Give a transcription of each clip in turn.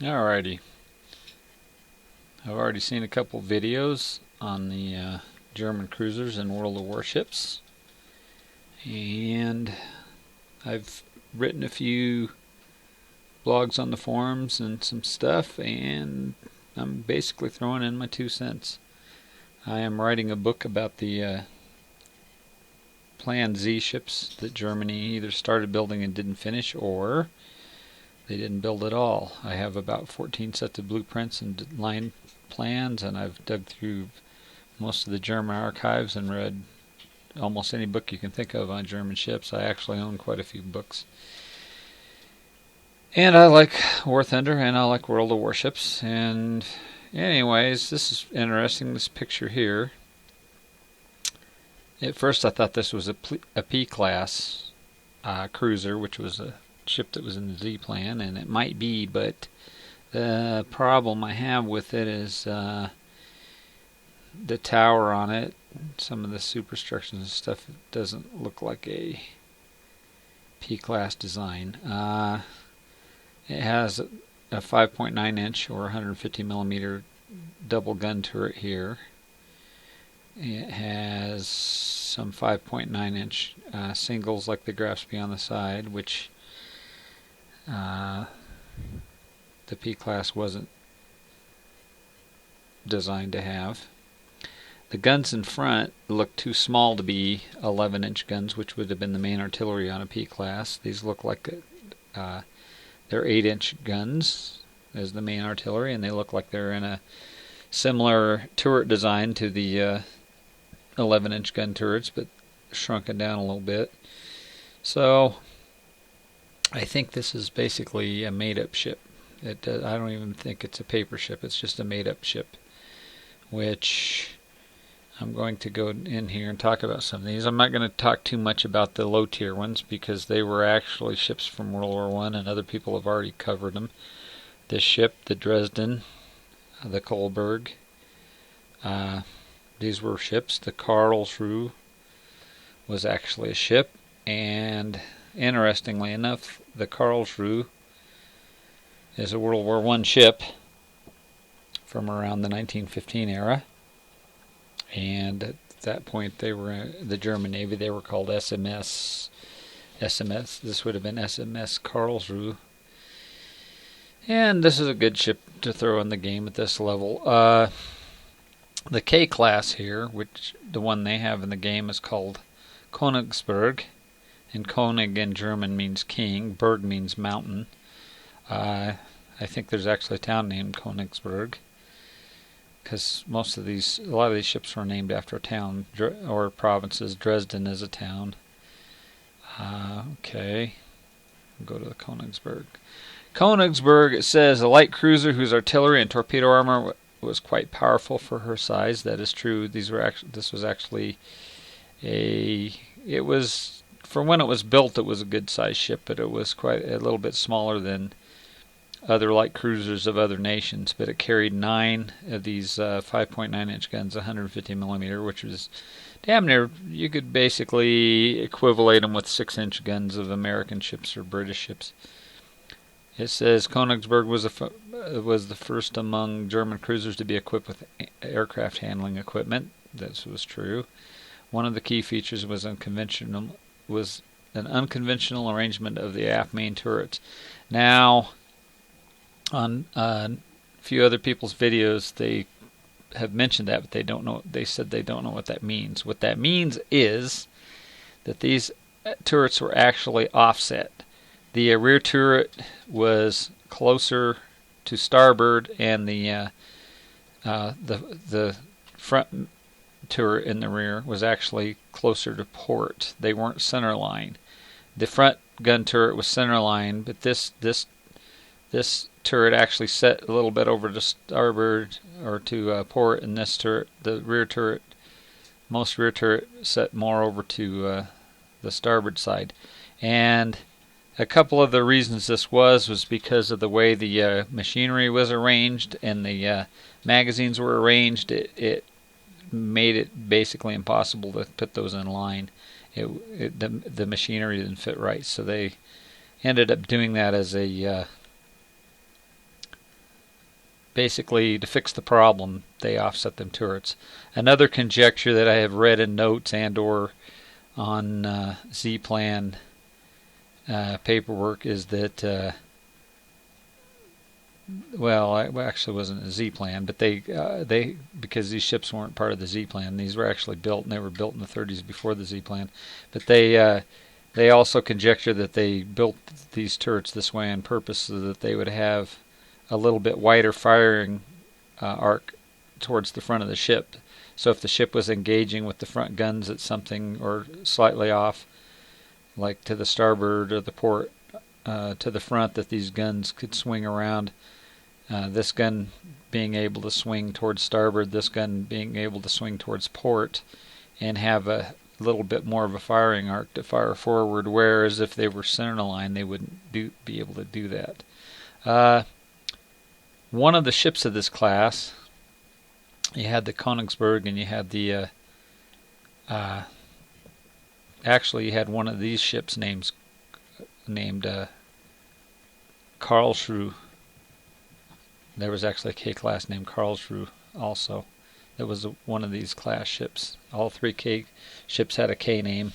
Alrighty, I've already seen a couple videos on the German cruisers and World of Warships, and I've written a few blogs on the forums and some stuff, and I'm basically throwing in my 2 cents. I am writing a book about the planned Z ships that Germany either started building and didn't finish, or they didn't build at all. I have about 14 sets of blueprints and line plans, and I've dug through most of the German archives and read almost any book you can think of on German ships. I actually own quite a few books. And I like War Thunder, and I like World of Warships. And anyways, this is interesting, this picture here. At first I thought this was a P-class cruiser, which was a ship that was in the Z plan, and it might be, but the problem I have with it is the tower on it. Some of the superstructures and stuff, it doesn't look like a P-class design. It has a 5.9 inch or 150 millimeter double gun turret here. It has some 5.9 inch singles like the graphs beyond the side, which the P-class wasn't designed to have. The guns in front look too small to be 11 inch guns, which would have been the main artillery on a P-class. These look like they're 8 inch guns as the main artillery, and they look like they're in a similar turret design to the 11 inch gun turrets, but shrunken down a little bit. So I think this is basically a made-up ship. I don't even think it's a paper ship. It's just a made-up ship, which I'm going to go in here and talk about some of these. I'm not going to talk too much about the low-tier ones because they were actually ships from World War I, and other people have already covered them. This ship, the Dresden, the Kolberg, these were ships. The Karlsruhe was actually a ship, and interestingly enough, the Karlsruhe is a World War I ship from around the 1915 era, and at that point they were the German Navy. They were called SMS. This would have been SMS Karlsruhe, and this is a good ship to throw in the game at this level. The K class here, which the one they have in the game, is called Königsberg, and König in German means king, Berg means mountain. I think there's actually a town named Königsberg, because a lot of these ships were named after a town or provinces. Dresden is a town. Okay, we'll go to the Königsberg. Königsberg, it says, a light cruiser whose artillery and torpedo armor was quite powerful for her size. That is true. This was actually it was, for when it was built, it was a good sized ship, but it was quite a little bit smaller than other light cruisers of other nations. But it carried 9 of these 5.9 inch guns, 150 millimeter, which was damn near, you could basically equivalent them with 6 inch guns of American ships or British ships. It says Königsberg was the first among German cruisers to be equipped with aircraft handling equipment. This was true. One of the key features was an unconventional arrangement of the aft main turrets. Now, on a few other people's videos, they have mentioned that, but they don't know. They said they don't know what that means. What that means is that these turrets were actually offset. The rear turret was closer to starboard, and the front turret in the rear was actually closer to port. They weren't center line. The front gun turret was center line, but this turret actually set a little bit over to starboard or to port, and this turret, most rear turret set more over to the starboard side. And a couple of the reasons this was because of the way the machinery was arranged and the magazines were arranged. It made it basically impossible to put those in line. The machinery didn't fit right, so they ended up doing that as a basically, to fix the problem, they offset them turrets. Another conjecture that I have read in notes and or on Z-Plan paperwork is that, well, it actually wasn't a Z-Plan, but they because these ships weren't part of the Z-Plan, these were actually built, and they were built in the 30s before the Z-Plan, but they also conjecture that they built these turrets this way on purpose so that they would have a little bit wider firing arc towards the front of the ship. So if the ship was engaging with the front guns at something or slightly off, like to the starboard or the port to the front, that these guns could swing around. This gun being able to swing towards starboard, this gun being able to swing towards port, and have a little bit more of a firing arc to fire forward, whereas if they were center line, they wouldn't be able to do that. One of the ships of this class, you had the Königsberg, and you had the actually you had one of these ships named Karlsruhe. There was actually a K class named Karlsruhe also. That was one of these class ships. All three K ships had a K name,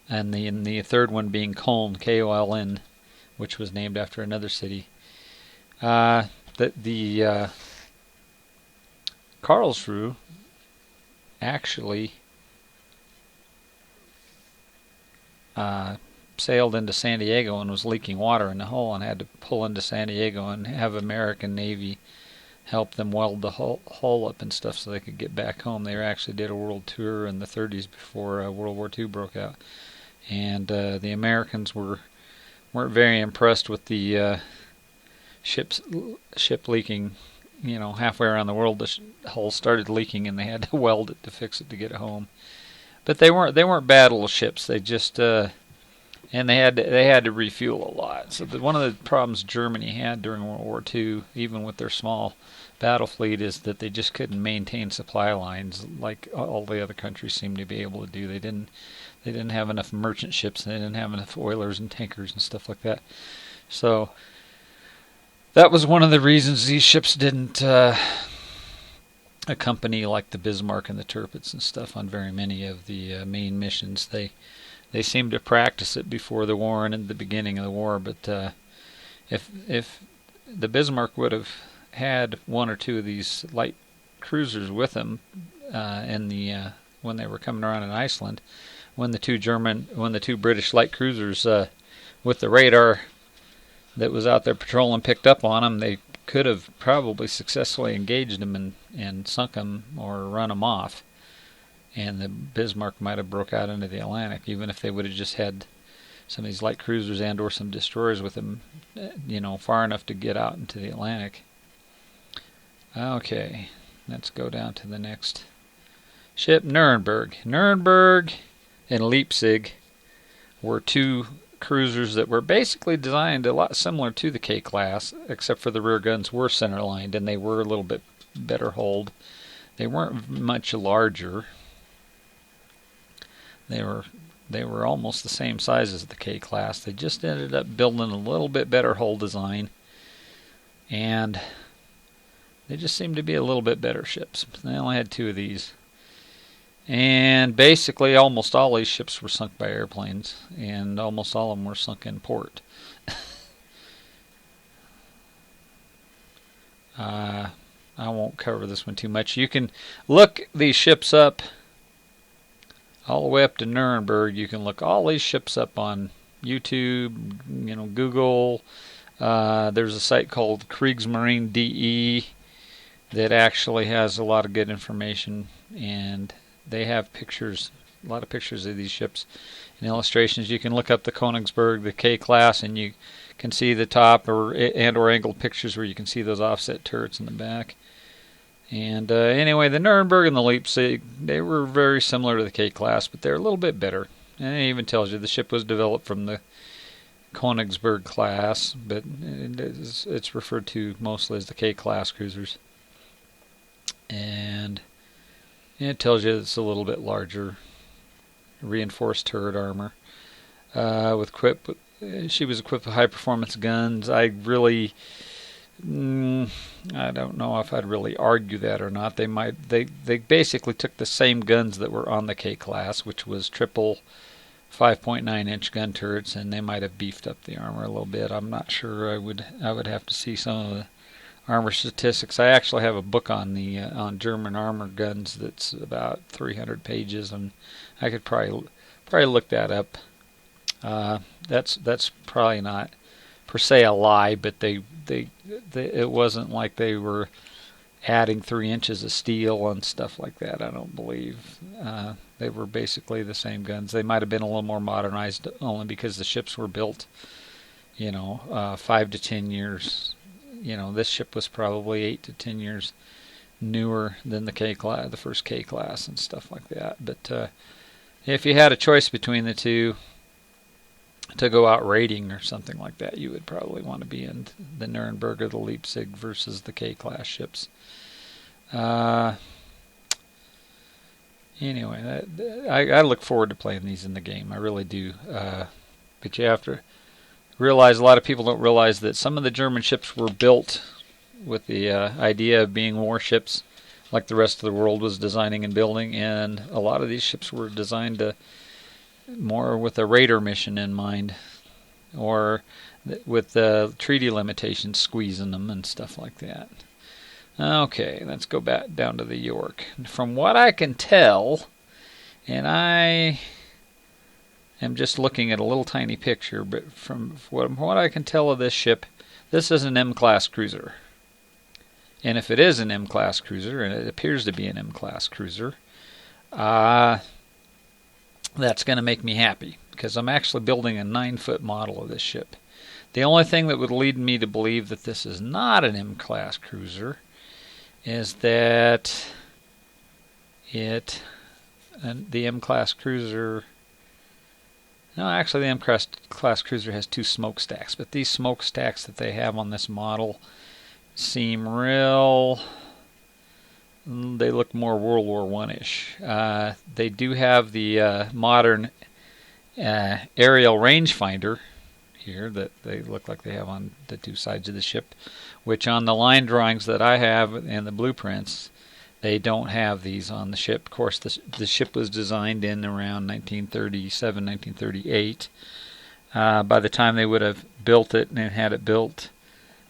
and the third one being Köln, Koln, which was named after another city. The Karlsruhe actually sailed into San Diego and was leaking water in the hull, and had to pull into San Diego and have American Navy help them weld the hull up and stuff so they could get back home. They actually did a world tour in the 30s before World War II broke out, and the Americans weren't very impressed with the ship leaking. You know, halfway around the world, the hull started leaking, and they had to weld it to fix it to get it home. But they weren't bad little ships. They just and they had to refuel a lot. So one of the problems Germany had during World War II, even with their small battle fleet, is that they just couldn't maintain supply lines like all the other countries seemed to be able to do. They didn't have enough merchant ships, and they didn't have enough oilers and tankers and stuff like that. So that was one of the reasons these ships didn't accompany, like the Bismarck and the Tirpitz and stuff, on very many of the main missions. They seemed to practice it before the war and at the beginning of the war, but if the Bismarck would have had one or two of these light cruisers with them when they were coming around in Iceland, when the two British light cruisers with the radar that was out there patrolling picked up on them, they could have probably successfully engaged them and sunk them or run them off. And the Bismarck might have broke out into the Atlantic, even if they would have just had some of these light cruisers and or some destroyers with them, far enough to get out into the Atlantic. Okay, let's go down to the next ship, Nuremberg. Nuremberg and Leipzig were two cruisers that were basically designed a lot similar to the K-class, except for the rear guns were center-lined, and they were a little bit better hulled. They weren't much larger. They were almost the same size as the K-class. They just ended up building a little bit better hull design, and they just seemed to be a little bit better ships. They only had two of these. And basically almost all these ships were sunk by airplanes, and almost all of them were sunk in port. I won't cover this one too much. You can look these ships up all the way up to Nuremberg. You can look all these ships up on YouTube, Google. There's a site called Kriegsmarine DE that actually has a lot of good information, and they have pictures, a lot of pictures of these ships and illustrations. You can look up the Königsberg, the K-class, and you can see the top or angled pictures where you can see those offset turrets in the back. And anyway, the Nuremberg and the Leipzig, they were very similar to the K-class, but they're a little bit better. And it even tells you the ship was developed from the Königsberg class, but it's referred to mostly as the K-class cruisers. And it tells you it's a little bit larger, reinforced turret armor. She was equipped with high-performance guns. I really I don't know if I'd really argue that or not. They basically took the same guns that were on the K class, which was triple 5.9-inch gun turrets, and they might have beefed up the armor a little bit. I'm not sure. I would have to see some of the armor statistics. I actually have a book on the German armor guns that's about 300 pages, and I could probably look that up. That's probably not per se a lie, but they it wasn't like they were adding 3 inches of steel and stuff like that. I don't believe. They were basically the same guns. They might have been a little more modernized only because the ships were built, 5 to 10 years. This ship was probably 8 to 10 years newer than the K class, the first K class and stuff like that. But if you had a choice between the two to go out raiding or something like that, you would probably want to be in the Nuremberg or the Leipzig versus the K class ships. Anyway, I look forward to playing these in the game. I really do. But you have to realize, a lot of people don't realize that some of the German ships were built with the idea of being warships like the rest of the world was designing and building, and a lot of these ships were designed to more with a raider mission in mind, or with the treaty limitations squeezing them and stuff like that. Okay, let's go back down to the York. From what I can tell, and I am just looking at a little tiny picture, but from what I can tell of this ship, this is an M-class cruiser. And if it is an M-class cruiser, and it appears to be an M-class cruiser, that's going to make me happy, because I'm actually building a 9-foot model of this ship. The only thing that would lead me to believe that this is not an M-class cruiser is that the M-class cruiser... No, actually the M-class cruiser has 2 smokestacks, but these smokestacks that they have on this model seem real... They look more World War I-ish. They do have the modern aerial rangefinder here that they look like they have on the 2 sides of the ship, which on the line drawings that I have and the blueprints, they don't have these on the ship. Of course, the ship was designed in around 1937, 1938. By the time they would have built it and had it built,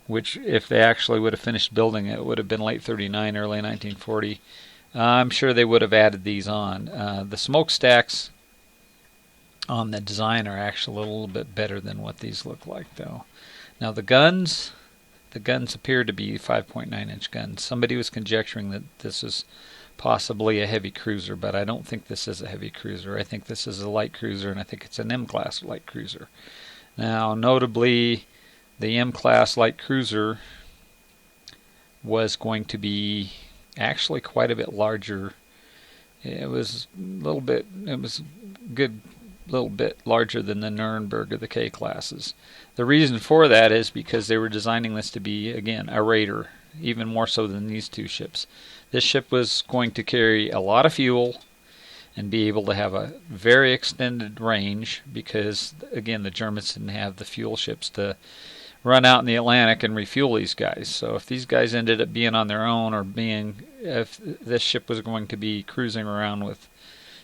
which if they actually would have finished building it, would have been late 39, early 1940. I'm sure they would have added these on. The smokestacks on the design are actually a little bit better than what these look like, though. Now the guns appear to be 5.9-inch guns. Somebody was conjecturing that this is possibly a heavy cruiser, but I don't think this is a heavy cruiser. I think this is a light cruiser, and I think it's an M-class light cruiser. Now, notably, the M-class light cruiser was going to be actually quite a bit larger. It was a good little bit larger than the Nuremberg or the K classes. The reason for that is because they were designing this to be, again, a raider, even more so than these 2 ships. This ship was going to carry a lot of fuel and be able to have a very extended range because, again, the Germans didn't have the fuel ships to run out in the Atlantic and refuel these guys. So if these guys ended up being on their own, or if this ship was going to be cruising around with,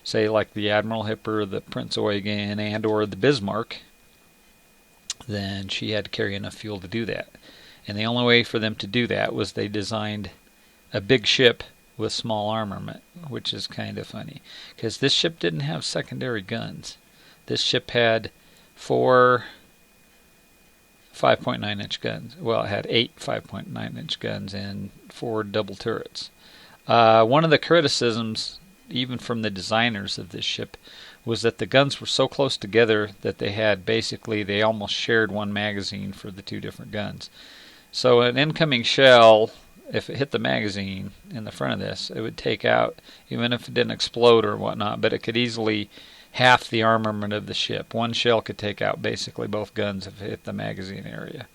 say, like the Admiral Hipper, the Prince Eugen, and or the Bismarck, then she had to carry enough fuel to do that. And the only way for them to do that was they designed a big ship with small armament, which is kind of funny, because this ship didn't have secondary guns. This ship had 4 5.9-inch guns. Well, it had 8 5.9-inch guns and 4 double turrets. One of the criticisms, even from the designers of this ship, was that the guns were so close together that they almost shared one magazine for the 2 different guns. So an incoming shell, if it hit the magazine in the front of this, it would take out, even if it didn't explode or whatnot, but it could easily half the armament of the ship. One shell could take out basically both guns if it hit the magazine area,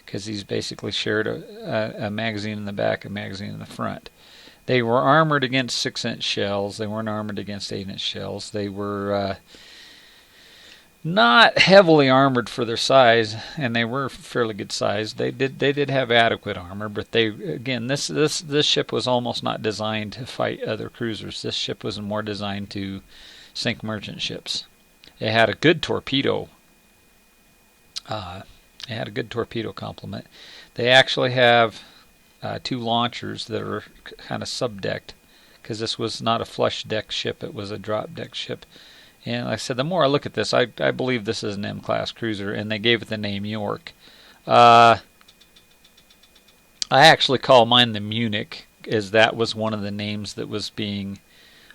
because these basically shared a magazine in the back, a magazine in the front. They were armored against 6-inch shells. They weren't armored against 8-inch shells. They were not heavily armored for their size, and they were fairly good size. They did have adequate armor, but they, again, this ship was almost not designed to fight other cruisers. This ship was more designed to sink merchant ships. It had a good torpedo. It had a good torpedo complement. They actually have 2 launchers that are kind of subdecked, because this was not a flush deck ship, it was a drop deck ship. And like I said, the more I look at this, I believe this is an M-class cruiser, and they gave it the name York. I actually call mine the Munich, as that was one of the names that was being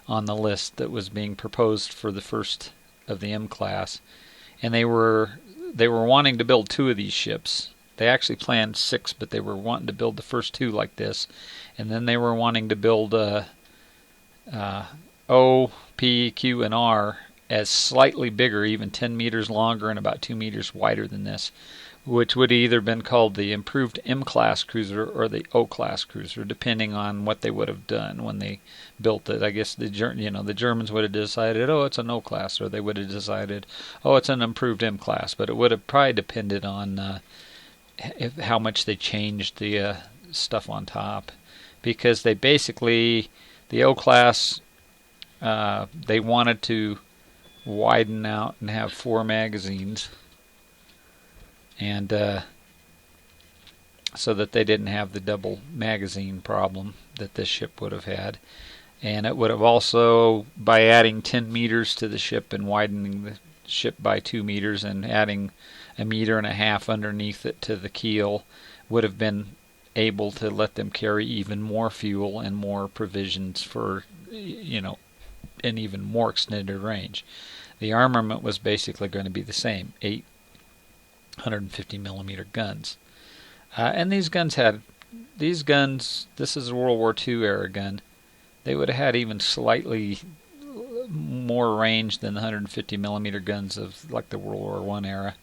on the list that was being proposed for the first of the M-class. And they were wanting to build 2 of these ships. They actually planned 6, but they were wanting to build the first 2 like this, and then they were wanting to build O, P, Q, and R as slightly bigger, even 10 meters longer and about 2 meters wider than this, which would either been called the improved M-class cruiser or the O-class cruiser, depending on what they would have done when they built it. I guess the Germans would have decided, oh, it's an O-class, or they would have decided, oh, it's an improved M-class. But it would have probably depended on how much they changed the stuff on top, because they basically, the O-class, they wanted to widen out and have 4 magazines, and so that they didn't have the double magazine problem that this ship would have had. And it would have also, by adding 10 meters to the ship and widening the ship by 2 meters and adding 1.5 meters underneath it to the keel, would have been able to let them carry even more fuel and more provisions for, an even more extended range. The armament was basically going to be the same, 850 millimeter guns. And these guns, this is a World War II era gun, they would have had even slightly more range than the 150 millimeter guns of like the World War I era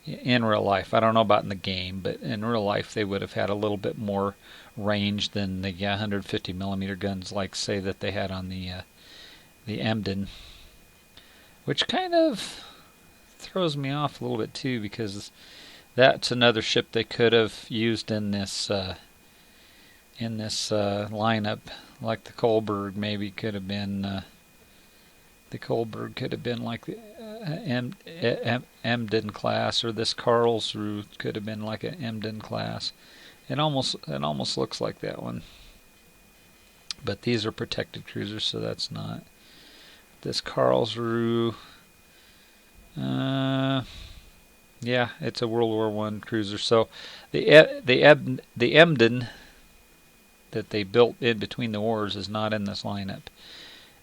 in real life. I don't know about in the game, but in real life they would have had a little bit more range than the 150 millimeter guns, like say that they had on the Emden, which kind of throws me off a little bit too, because that's another ship they could have used in this lineup. Like the Kolberg maybe could have been like the Emden class, or this Karlsruhe could have been like an Emden class. It almost looks like that one. But these are protected cruisers, so that's not. This Karlsruhe, yeah, it's a World War I cruiser. So the Emden that they built in between the wars is not in this lineup.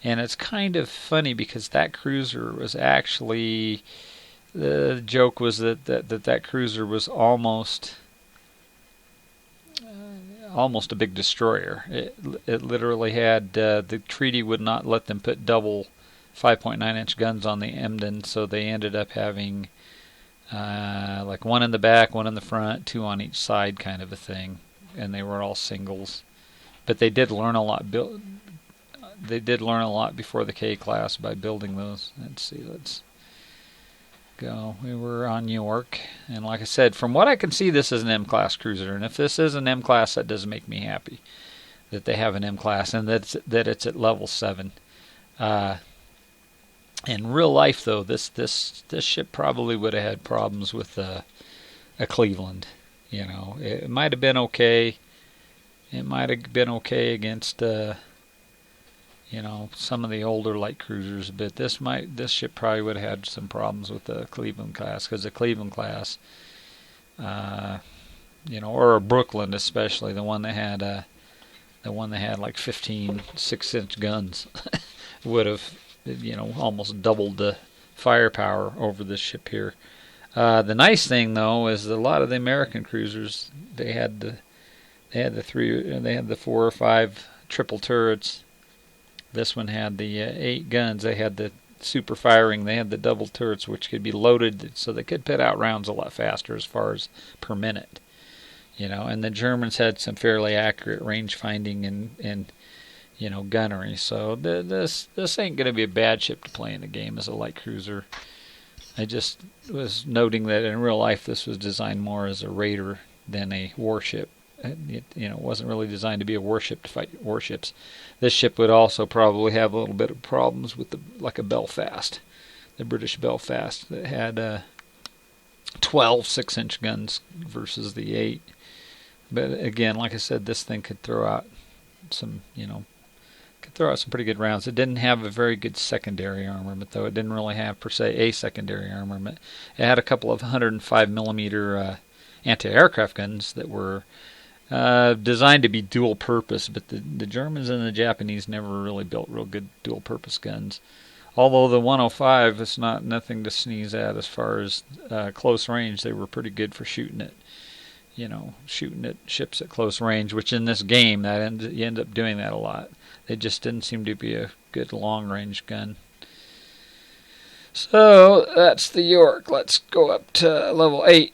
And it's kind of funny, because that cruiser was actually, the joke was that cruiser was almost a big destroyer. It literally had, the treaty would not let them put double 5.9-inch guns on the Emden, so they ended up having like 1 in the back, 1 in the front, 2 on each side kind of a thing, and they were all singles. But they did learn a lot. They did learn a lot before the K class by building those. Let's go. We were on York, and like I said, from what I can see, this is an M-class cruiser. And if this is an M-class, that does make me happy that they have an M-class and that it's at level 7. In real life, though, this ship probably would have had problems with a Cleveland. It might have been okay. It might have been okay against some of the older light cruisers, but this ship probably would have had some problems with the Cleveland class, because the Cleveland class, or a Brooklyn especially, the one that had like 15 6-inch guns, would have almost doubled the firepower over this ship here. The nice thing, though, is that a lot of the American cruisers, they had the 4 or 5 triple turrets. This one had the 8 guns. They had the super firing. They had the double turrets, which could be loaded, so they could put out rounds a lot faster as far as per minute. And the Germans had some fairly accurate range finding and gunnery. So this ain't going to be a bad ship to play in the game as a light cruiser. I just was noting that in real life this was designed more as a raider than a warship. It wasn't really designed to be a warship to fight warships. This ship would also probably have a little bit of problems with like a Belfast, the British Belfast that had 12 6-inch guns versus the 8. But again, like I said, this thing could throw out some pretty good rounds. It didn't have a very good secondary armament, though. It didn't really have, per se, a secondary armament. It had a couple of 105 millimeter anti-aircraft guns that were designed to be dual purpose, but the Germans and the Japanese never really built real good dual purpose guns. Although the 105 is nothing to sneeze at as far as close range. They were pretty good for shooting at ships at close range, which in this game you end up doing that a lot. It just didn't seem to be a good long range gun. So that's the York. Let's go up to level 8.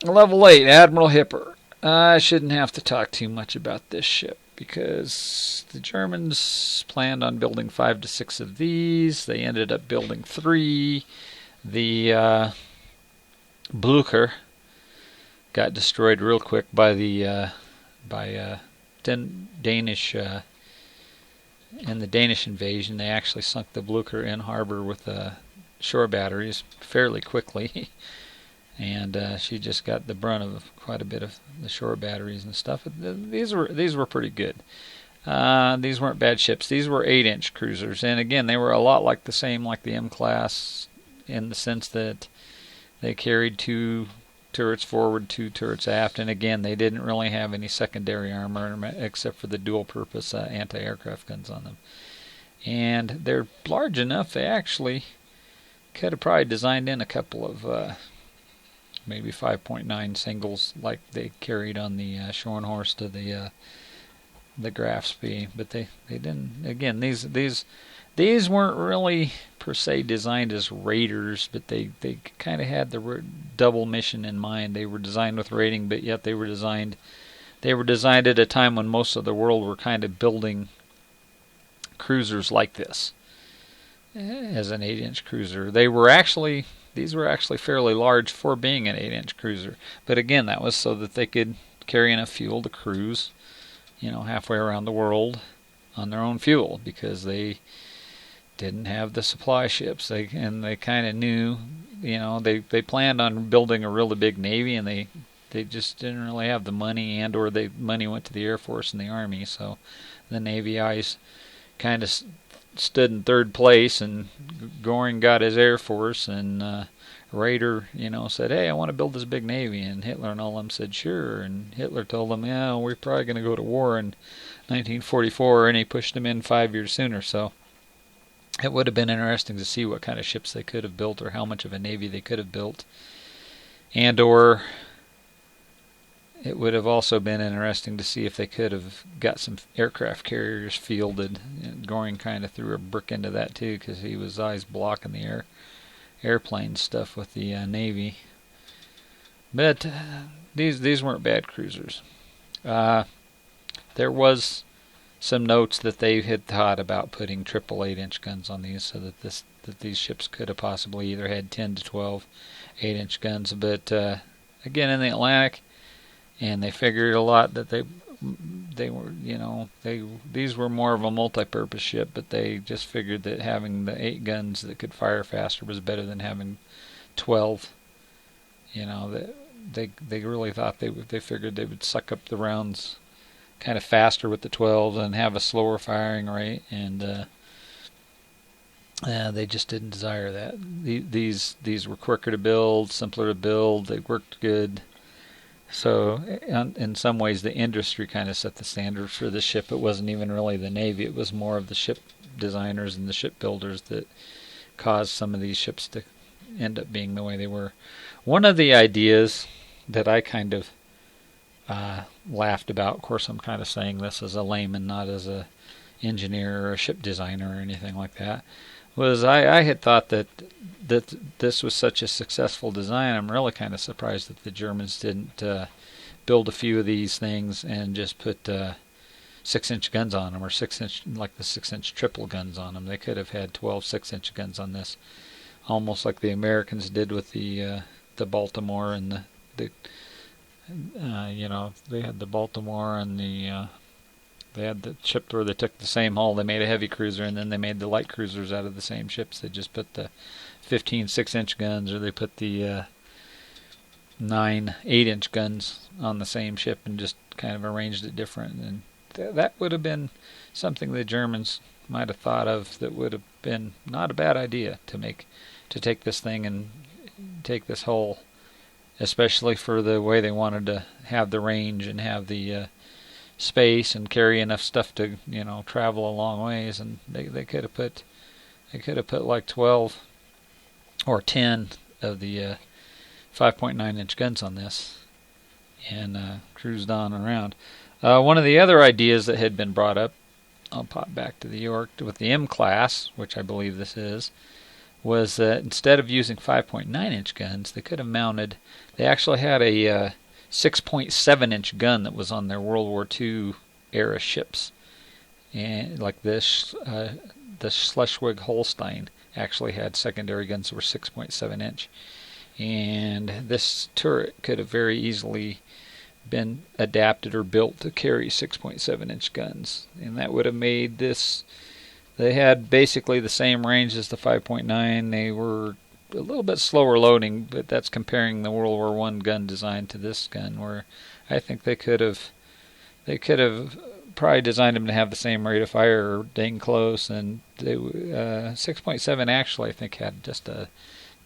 Level 8, Admiral Hipper. I shouldn't have to talk too much about this ship because the Germans planned on building 5 to 6 of these. They ended up building 3. The Blücher got destroyed real quick by the Danish in the Danish invasion. They actually sunk the Blücher in harbor with shore batteries fairly quickly. And she just got the brunt of quite a bit of the shore batteries and stuff. These were pretty good. These weren't bad ships. These were 8-inch cruisers, and again, they were a lot like the M-class in the sense that they carried 2 turrets forward, 2 turrets aft, and again, they didn't really have any secondary armor except for the dual-purpose anti-aircraft guns on them. And they're large enough. They actually could have probably designed in a couple of maybe 5.9 singles like they carried on the Schornhorst to the Graf Spee, but they didn't. Again, these weren't really per se designed as raiders, but they kind of had the double mission in mind. They were designed with raiding, but yet they were designed at a time when most of the world were kind of building cruisers like this as an 8-inch cruiser. These were actually fairly large for being an 8-inch cruiser. But again, that was so that they could carry enough fuel to cruise, halfway around the world on their own fuel, because they didn't have the supply ships. They kind of knew, they planned on building a really big navy, and they just didn't really have the money, or the money went to the Air Force and the Army. So the Navy eyes kind of stood in third place, and Göring got his Air Force, and Raeder, said, "Hey, I want to build this big navy," and Hitler and all them said, "Sure," and Hitler told them, "Yeah, we're probably going to go to war in 1944, and he pushed them in 5 years sooner. So it would have been interesting to see what kind of ships they could have built, or how much of a navy they could have built, or it would have also been interesting to see if they could have got some aircraft carriers fielded. Göring kind of threw a brick into that too, because he was always blocking the airplane stuff with the Navy. But these weren't bad cruisers. There was some notes that they had thought about putting triple 8-inch guns on these, so that these ships could have possibly either had 10 to 12 8-inch guns. But again, in the Atlantic. And they figured a lot that they were, these were more of a multi-purpose ship, but they just figured that having the 8 guns that could fire faster was better than having 12. They really thought they figured they would suck up the rounds kind of faster with the 12 and have a slower firing rate, and they just didn't desire that. These were quicker to build, simpler to build. They worked good. So in some ways the industry kind of set the standard for the ship. It wasn't even really the Navy. It was more of the ship designers and the shipbuilders that caused some of these ships to end up being the way they were. One of the ideas that I kind of laughed about, of course I'm kind of saying this as a layman, not as a engineer or a ship designer or anything like that, was I had thought that this was such a successful design. I'm really kind of surprised that the Germans didn't build a few of these things and just put 6-inch guns on them, or 6-inch, like the 6-inch triple guns on them. They could have had 12 6-inch guns on almost like the Americans did with the Baltimore and the they had the Baltimore and they had the ship where they took the same hull. They made a heavy cruiser, and then they made the light cruisers out of the same ships. They just put the 15 6-inch guns, or they put the 9 8-inch guns on the same ship and just kind of arranged it different. And that would have been something the Germans might have thought of. That would have been not a bad idea to take this thing and take this hull, especially for the way they wanted to have the range and have the space and carry enough stuff to travel a long ways. And they could have put like 12 or 10 of the 5.9-inch guns on this and cruised on around. One of the other ideas that had been brought up, I'll pop back to the York with the M class, which I believe this is, was that instead of using 5.9-inch guns, they could have mounted. They actually had a 6.7-inch gun that was on their World War II era ships, and like this, the Schleswig Holstein actually had secondary guns that were 6.7-inch, and this turret could have very easily been adapted or built to carry 6.7-inch guns, and that would have made this. They had basically the same range as the 5.9. They were a little bit slower loading, but that's comparing the World War I gun design to this gun, where I think they could have probably designed them to have the same rate of fire or dang close. And they 6.7 actually I think had just a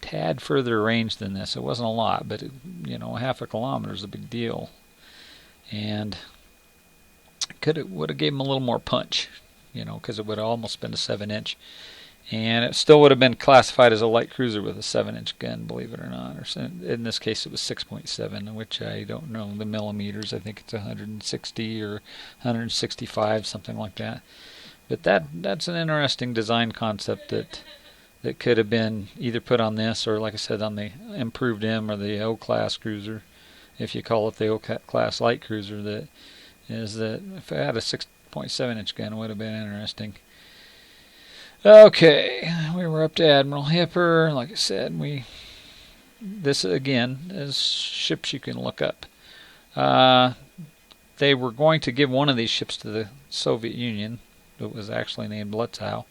tad further range than this. It wasn't a lot, but half a kilometer is a big deal, and would have gave them a little more punch, because it would have almost been a 7-inch. And it still would have been classified as a light cruiser with a 7-inch gun, believe it or not. Or in this case, it was 6.7, which I don't know the millimeters. I think it's 160 or 165, something like that. But that's an interesting design concept that could have been either put on this or, like I said, on the improved M or the O-class cruiser, if you call it the O-class light cruiser. That is that if I had a 6.7-inch gun, it would have been interesting. Okay, we were up to Admiral Hipper. Like I said, this again is ships you can look up. They were going to give one of these ships to the Soviet Union. It was actually named Lutzow,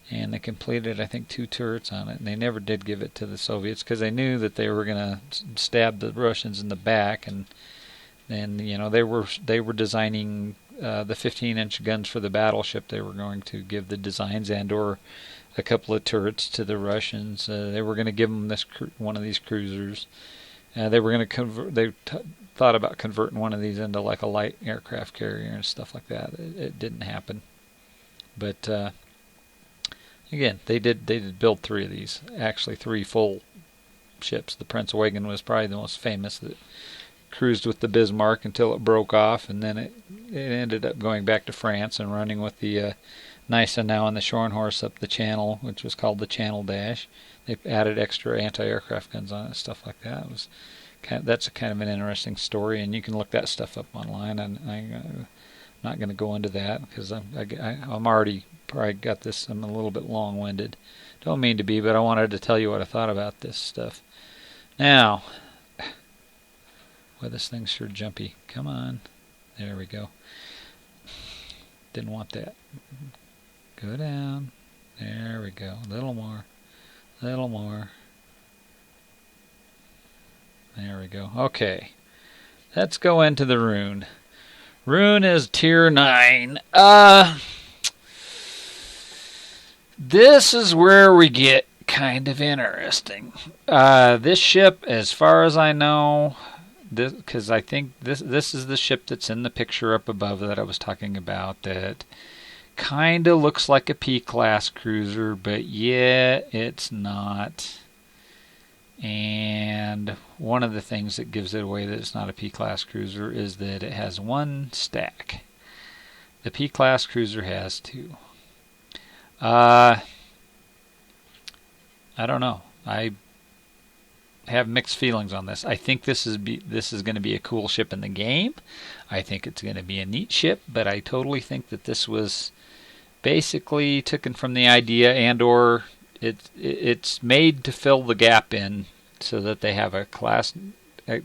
and they completed, I think, 2 turrets on it. And they never did give it to the Soviets because they knew that they were going to stab the Russians in the back, and they were designing the 15-inch guns for the battleship. They were going to give the designs and/or a couple of turrets to the Russians. They were going to give them one of these cruisers. They were going to convert. They thought about converting one of these into like a light aircraft carrier and stuff like that. It didn't happen. But again, they did build 3 of these. Actually, 3 full ships. The Prince Eugen was probably the most famous, that cruised with the Bismarck until it broke off, and then it ended up going back to France and running with the Gneisenau and the Schornhorst up the Channel, which was called the Channel Dash. They added extra anti-aircraft guns on it, stuff like that. That's a kind of an interesting story, and you can look that stuff up online. And I'm not going to go into that because I'm already probably got this. I'm a little bit long-winded. Don't mean to be, but I wanted to tell you what I thought about this stuff. Now, well, this thing's sure jumpy. Come on. There we go. Didn't want that. Go down. There we go. A little more. A little more. There we go. Okay. Let's go into the rune. Rune is tier 9. This is where we get kind of interesting. This ship, as far as I know, because I think this is the ship that's in the picture up above that I was talking about, that kind of looks like a P-class cruiser, but yet it's not. And one of the things that gives it away that it's not a P-class cruiser is that it has 1 stack. The P-class cruiser has 2. I don't know. I have mixed feelings on this. I think this is going to be a cool ship in the game. I think it's going to be a neat ship, but I totally think that this was basically taken from the idea and or it's made to fill the gap in so that they have a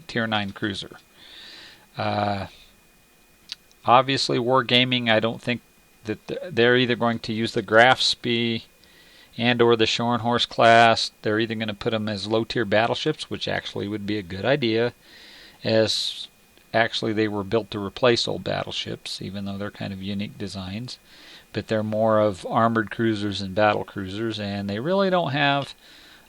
Tier 9 cruiser. Obviously, Wargaming, I don't think that they're either going to use the Graf Spee and or the Scharnhorst class. They're either going to put them as low-tier battleships, which actually would be a good idea, as actually they were built to replace old battleships, even though they're kind of unique designs. But they're more of armored cruisers and battle cruisers, and they really don't have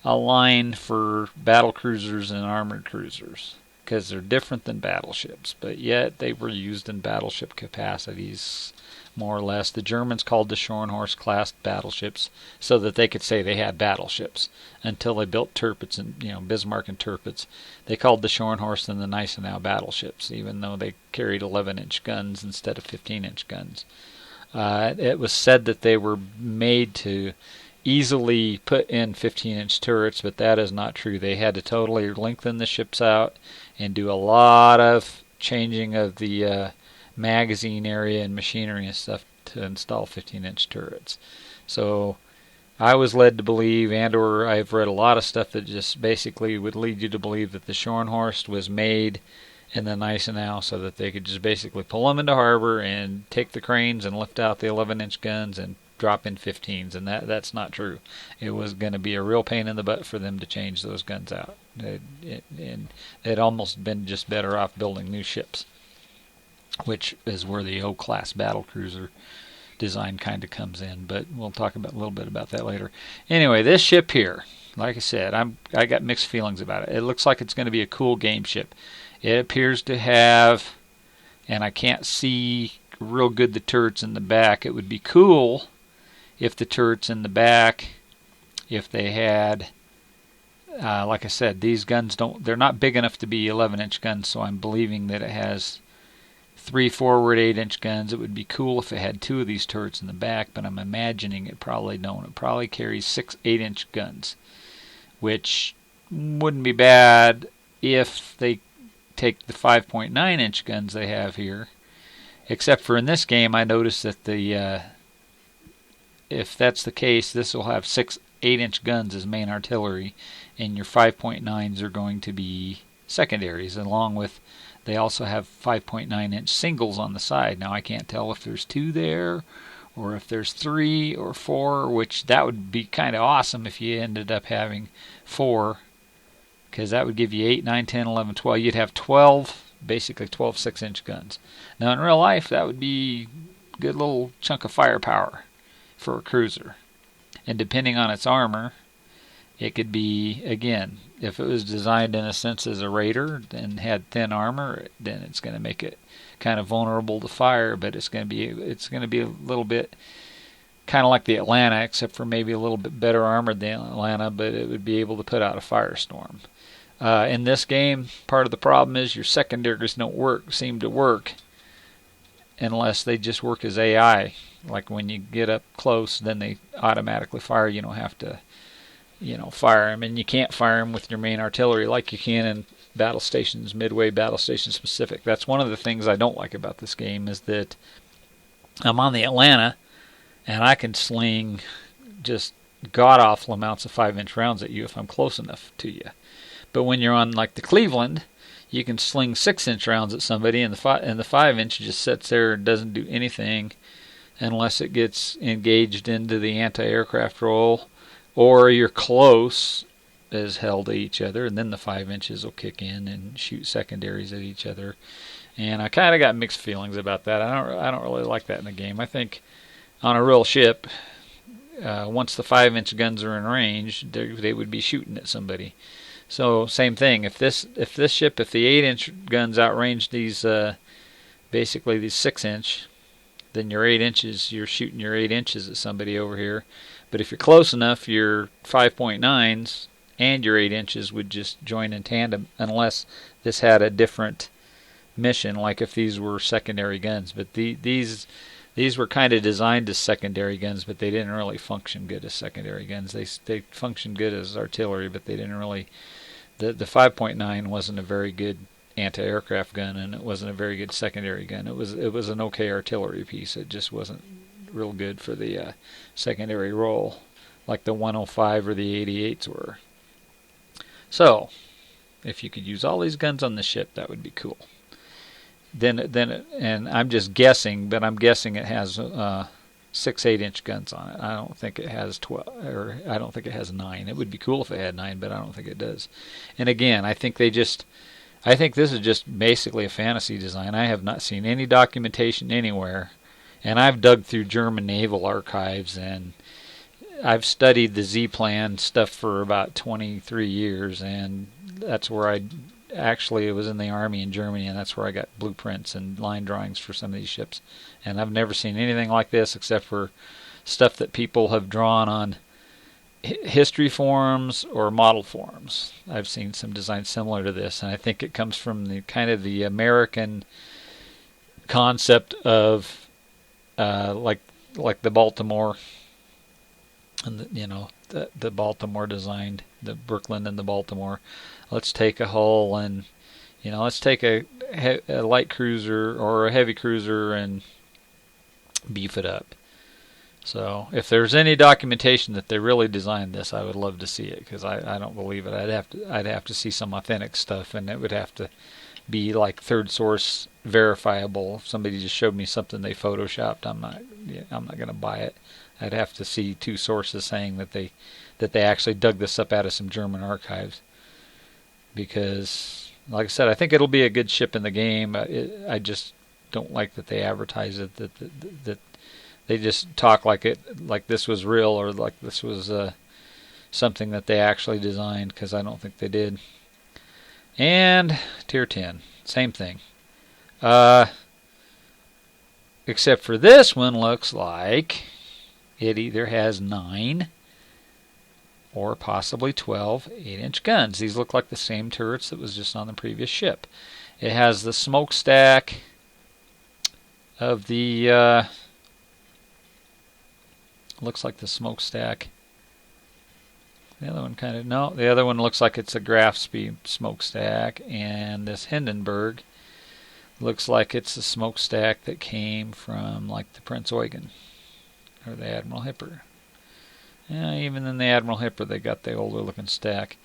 a line for battle cruisers and armored cruisers because they're different than battleships, but yet they were used in battleship capacities more or less. The Germans called the Scharnhorst class battleships so that they could say they had battleships until they built Tirpitz and Bismarck and Tirpitz. They called the Scharnhorst and the Gneisenau battleships, even though they carried 11-inch guns instead of 15-inch guns. It was said that they were made to easily put in 15-inch turrets, but that is not true. They had to totally lengthen the ships out and do a lot of changing of the magazine area and machinery and stuff to install 15-inch turrets. So I was led to believe, or I've read a lot of stuff that just basically would lead you to believe that the Scharnhorst was made in the Gneisenau so that they could just basically pull them into harbor and take the cranes and lift out the 11-inch guns and drop in 15s, and that's not true. It was going to be a real pain in the butt for them to change those guns out. And they'd almost been just better off building new ships, which is where the O-class battlecruiser design kind of comes in, but we'll talk a little bit about that later. Anyway, this ship here, like I said, I got mixed feelings about it. It looks like it's going to be a cool game ship. It appears to have, and I can't see real good the turrets in the back. It would be cool if the turrets in the back, if they had, like I said, these guns they're not big enough to be 11-inch guns, so I'm believing that it has 3 forward 8-inch guns. It would be cool if it had 2 of these turrets in the back, but I'm imagining it probably don't. It probably carries 6 8-inch guns, which wouldn't be bad if they take the 5.9-inch guns they have here. Except for in this game, I noticed that if that's the case, this will have 6 8-inch guns as main artillery, and your 5.9s are going to be secondaries, along with they also have 5.9-inch singles on the side. Now I can't tell if there's 2 there or if there's 3 or 4, which that would be kind of awesome if you ended up having 4, because that would give you 8, 9, 10, 11, 12. You'd have 12, basically 12 6-inch guns. Now in real life, that would be a good little chunk of firepower for a cruiser. And depending on its armor, it could be, again, if it was designed in a sense as a raider and had thin armor, then it's going to make it kind of vulnerable to fire, but it's going to be a little bit kind of like the Atlanta, except for maybe a little bit better armored than Atlanta, but it would be able to put out a firestorm. In this game, part of the problem is your secondaries don't seem to work unless they just work as AI. Like when you get up close, then they automatically fire. You don't have to, fire them, and you can't fire them with your main artillery like you can in battle stations, Midway, battle station specific. That's one of the things I don't like about this game, is that I'm on the Atlanta, and I can sling just god-awful amounts of 5-inch rounds at you if I'm close enough to you. But when you're on like the Cleveland, you can sling 6-inch rounds at somebody, and the 5-inch just sits there and doesn't do anything unless it gets engaged into the anti-aircraft role, or you're close as hell to each other, and then the 5-inches will kick in and shoot secondaries at each other. And I kind of got mixed feelings about that. I don't really like that in the game. I think on a real ship, once the 5-inch guns are in range, they would be shooting at somebody. So same thing. If the 8-inch guns outrange these, basically these 6-inch, then your 8 inches, you're shooting your 8 inches at somebody over here. But if you're close enough, your 5.9s and your 8 inches would just join in tandem, unless this had a different mission, like if these were secondary guns. But these were kind of designed as secondary guns, but they didn't really function good as secondary guns. They functioned good as artillery, but they didn't really. The 5.9 wasn't a very good anti-aircraft gun, and it wasn't a very good secondary gun. It was an okay artillery piece. It just wasn't real good for the secondary role like the 105 or the 88s were. So, if you could use all these guns on the ship, that would be cool. And I'm just guessing, but I'm guessing it has 6 8-inch guns on it. I don't think it has 12, or I don't think it has 9. It would be cool if it had 9, but I don't think it does. And again, I think this is just basically a fantasy design. I have not seen any documentation anywhere, and I've dug through German naval archives, and I've studied the Z-Plan stuff for about 23 years, and that's where it was in the Army in Germany, and that's where I got blueprints and line drawings for some of these ships. And I've never seen anything like this except for stuff that people have drawn on history forums or model forums. I've seen some designs similar to this, and I think it comes from the kind of the American concept of like the Baltimore, and the Baltimore designed, the Brooklyn and the Baltimore. Let's take a hull and let's take a light cruiser or a heavy cruiser and beef it up. So if there's any documentation that they really designed this, I would love to see it, because I don't believe it. I'd have to see some authentic stuff, and it would have to be like third source verifiable. If somebody just showed me something they photoshopped, I'm not going to buy it. I'd have to see 2 sources saying that they actually dug this up out of some German archives. Because, like I said, I think it'll be a good ship in the game. I just don't like that they advertise it, that they just talk like this was real, or like this was something that they actually designed, because I don't think they did. And Tier 10, same thing. Except for this one looks like it either has 9 or possibly 12 8-inch guns. These look like the same turrets that was just on the previous ship. It has the smokestack of the looks like the smokestack. The other one the other one looks like it's a Grafspee smokestack, and this Hindenburg looks like it's a smokestack that came from like the Prince Eugen or the Admiral Hipper. Yeah, even in the Admiral Hipper, they got the older looking stack.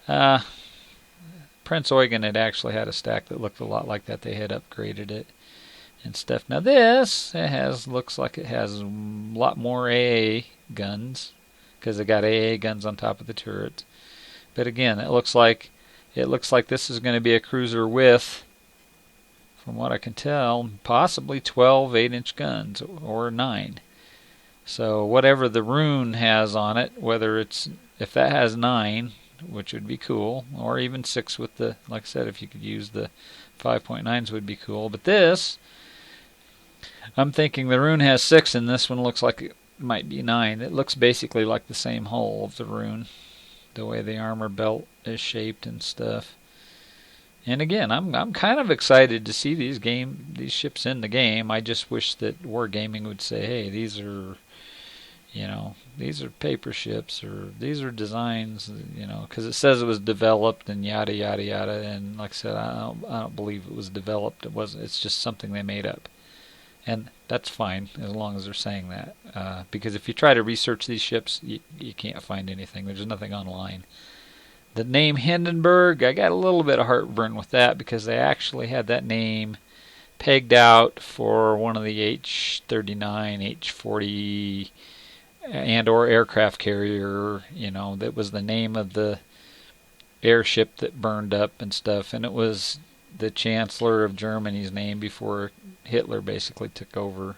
Prince Eugen had actually had a stack that looked a lot like that. They had upgraded it and stuff. Now this, looks like it has a lot more AA guns, because they got AA guns on top of the turret. But again, it looks like this is going to be a cruiser with, from what I can tell, possibly 12 8-inch guns, or 9. So whatever the rune has on it, if that has 9, which would be cool, or even 6 with the, like I said, if you could use the 5.9s would be cool. But this, I'm thinking the rune has 6, and this one looks like it might be 9. It looks basically like the same hull of the rune, the way the armor belt is shaped and stuff. And again, I'm kind of excited to see these ships in the game. I just wish that Wargaming would say, hey, these are paper ships, or these are designs, because it says it was developed and yada yada yada. And like I said, I don't believe it was developed. It's just something they made up, and that's fine as long as they're saying that. Because if you try to research these ships, you can't find anything. There's nothing online. The name Hindenburg, I got a little bit of heartburn with that, because they actually had that name pegged out for one of the H-39, H-40, and or aircraft carrier, that was the name of the airship that burned up and stuff, and it was the Chancellor of Germany's name before Hitler basically took over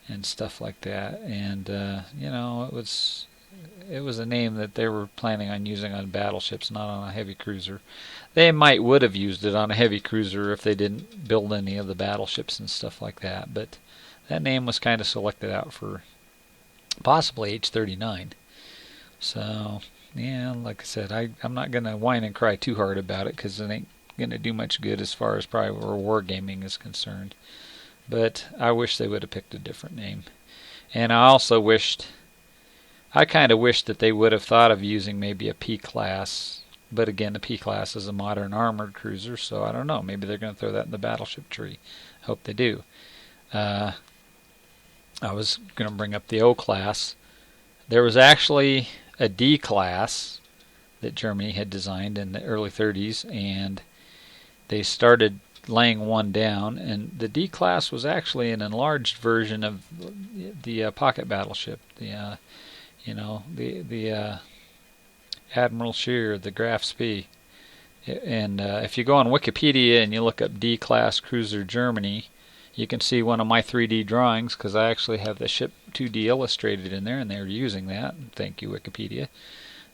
and stuff like that. And it was a name that they were planning on using on battleships, not on a heavy cruiser. They would have used it on a heavy cruiser if they didn't build any of the battleships and stuff like that, but that name was kind of selected out for possibly H-39. So, yeah, like I said, I'm not going to whine and cry too hard about it, because it ain't going to do much good as far as probably where wargaming is concerned. But I wish they would have picked a different name. And I kind of wished that they would have thought of using maybe a P-class. But again, the P-class is a modern armored cruiser, so I don't know. Maybe they're going to throw that in the battleship tree. Hope they do. I was going to bring up the O-class. There was actually a D class that Germany had designed in the early 30s, and they started laying one down, and the D class was actually an enlarged version of the pocket battleship, the Admiral Scheer, the Graf Spee. And if you go on Wikipedia and you look up D-class cruiser Germany, you can see one of my 3D drawings, because I actually have the ship 2D illustrated in there, and they're using that. Thank you, Wikipedia.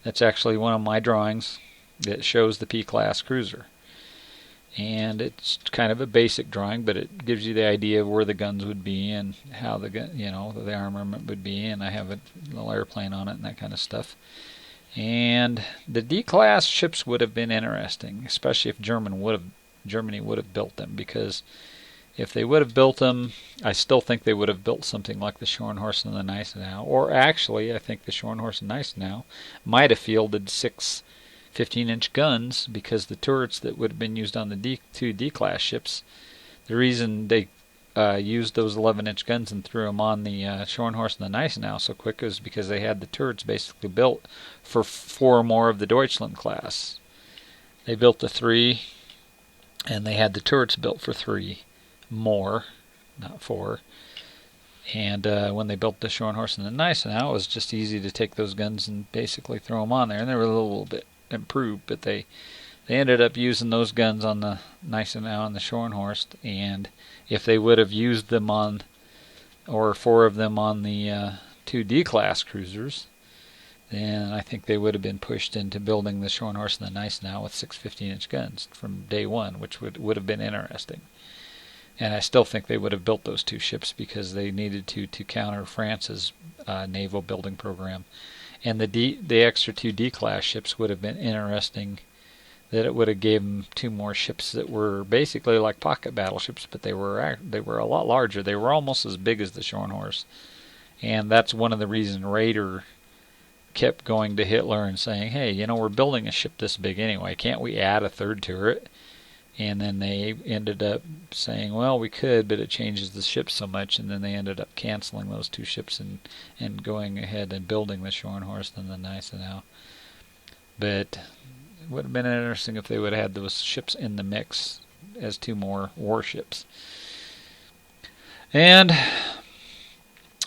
That's actually one of my drawings that shows the P-class cruiser. And it's kind of a basic drawing, but it gives you the idea of where the guns would be and how the armament would be, and I have a little airplane on it and that kind of stuff. And the D-class ships would have been interesting, especially if Germany would have built them, because if they would have built them, I still think they would have built something like the Schornhorst and the Gneisenau, or actually, I think the Schornhorst and Gneisenau might have fielded 6 15-inch guns, because the turrets that would have been used on the two D-class ships, the reason they used those 11-inch guns and threw them on the Schornhorst and the Gneisenau so quick was because they had the turrets basically built for 4 more of the Deutschland class. They built the 3, and they had the turrets built for 3 more, not 4. And when they built the Schornhorst and the Gneisenau, it was just easy to take those guns and basically throw them on there, and they were a little bit improved, but they ended up using those guns on the Gneisenau and the Schornhorst, and if they would have used them on, or 4 of them on the 2 D-class cruisers, then I think they would have been pushed into building the Schornhorst and the Gneisenau with 6 15-inch guns from day one, which would have been interesting. And I still think they would have built those 2 ships because they needed to counter France's naval building program. And the extra 2 D-class ships would have been interesting, that it would have gave them 2 more ships that were basically like pocket battleships, but they were a lot larger. They were almost as big as the Schornhorst. And that's one of the reasons Raider kept going to Hitler and saying, hey, we're building a ship this big anyway. Can't we add a 3rd turret? And then they ended up saying, well, we could, but it changes the ship so much. And then they ended up canceling those 2 ships and going ahead and building the Schornhorst and the Gneisenau. But it would have been interesting if they would have had those ships in the mix as 2 more warships. And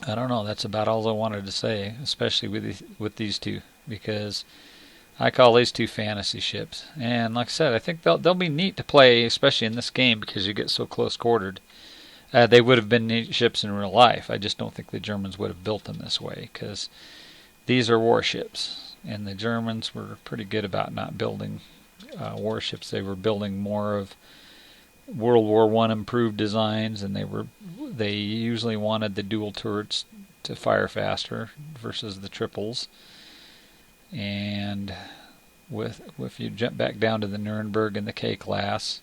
I don't know, that's about all I wanted to say, especially with these 2, because I call these 2 fantasy ships. And like I said, I think they'll be neat to play, especially in this game, because you get so close quartered. They would have been neat ships in real life. I just don't think the Germans would have built them this way, because these are warships, and the Germans were pretty good about not building warships. They were building more of World War I improved designs, and they usually wanted the dual turrets to fire faster versus the triples. And if you jump back down to the Nuremberg and the K-class,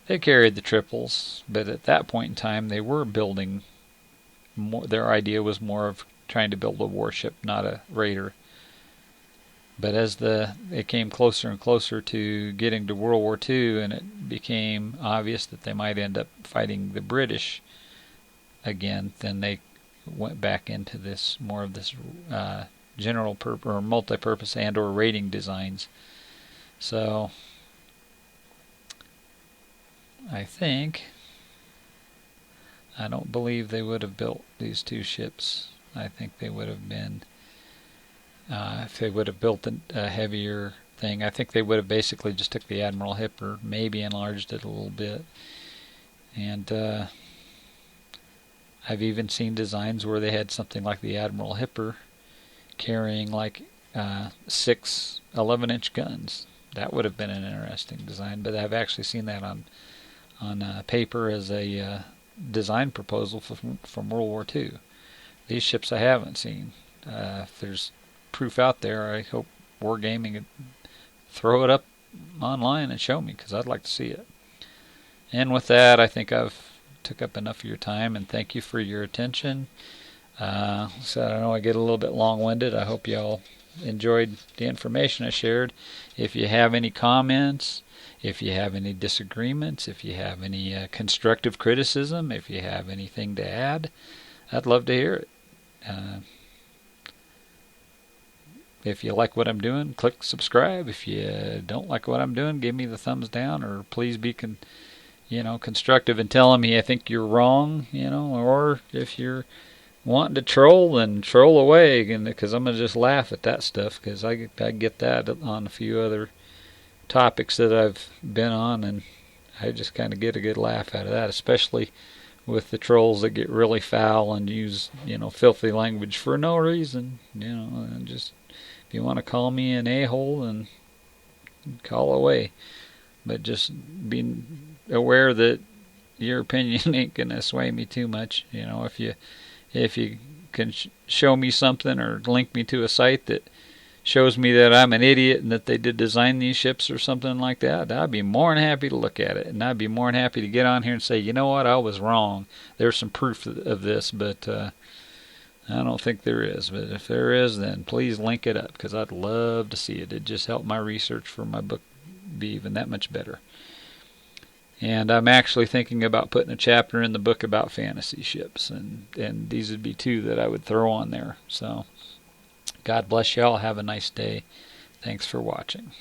they carried the triples, but at that point in time they were building more. Their idea was more of trying to build a warship, not a raider. But as it came closer and closer to getting to World War II, and it became obvious that they might end up fighting the British again, then they went back into more of this general or multi-purpose and or rating designs. So I don't believe they would have built these 2 ships. I think they would have been, if they would have built a heavier thing, I think they would have basically just took the Admiral Hipper, maybe enlarged it a little bit. And I've even seen designs where they had something like the Admiral Hipper carrying like 6 11-inch guns. That would have been an interesting design, but I've actually seen that on paper as a design proposal from World War II. These ships I haven't seen. If there's proof out there, I hope Wargaming would throw it up online and show me, because I'd like to see it. And with that, I think I've took up enough of your time, and thank you for your attention. So I know I get a little bit long-winded. I hope y'all enjoyed the information I shared. If you have any comments, if you have any disagreements, if you have any constructive criticism, if you have anything to add, I'd love to hear it. if you like what I'm doing, click subscribe. If you don't like what I'm doing, give me the thumbs down, or please be constructive in telling me I think you're wrong, or if you're wanting to troll, then troll away, because I'm going to just laugh at that stuff, because I get that on a few other topics that I've been on, and I just kind of get a good laugh out of that, especially with the trolls that get really foul and use, filthy language for no reason, and just, if you want to call me an a-hole, then call away. But just be aware that your opinion ain't going to sway me too much. If you can show me something or link me to a site that shows me that I'm an idiot and that they did design these ships or something like that, I'd be more than happy to look at it. And I'd be more than happy to get on here and say, you know what, I was wrong. There's some proof of this, but I don't think there is. But if there is, then please link it up, because I'd love to see it. It'd just help my research for my book be even that much better. And I'm actually thinking about putting a chapter in the book about fantasy ships, and these would be 2 that I would throw on there. So God bless y'all. Have a nice day. Thanks for watching.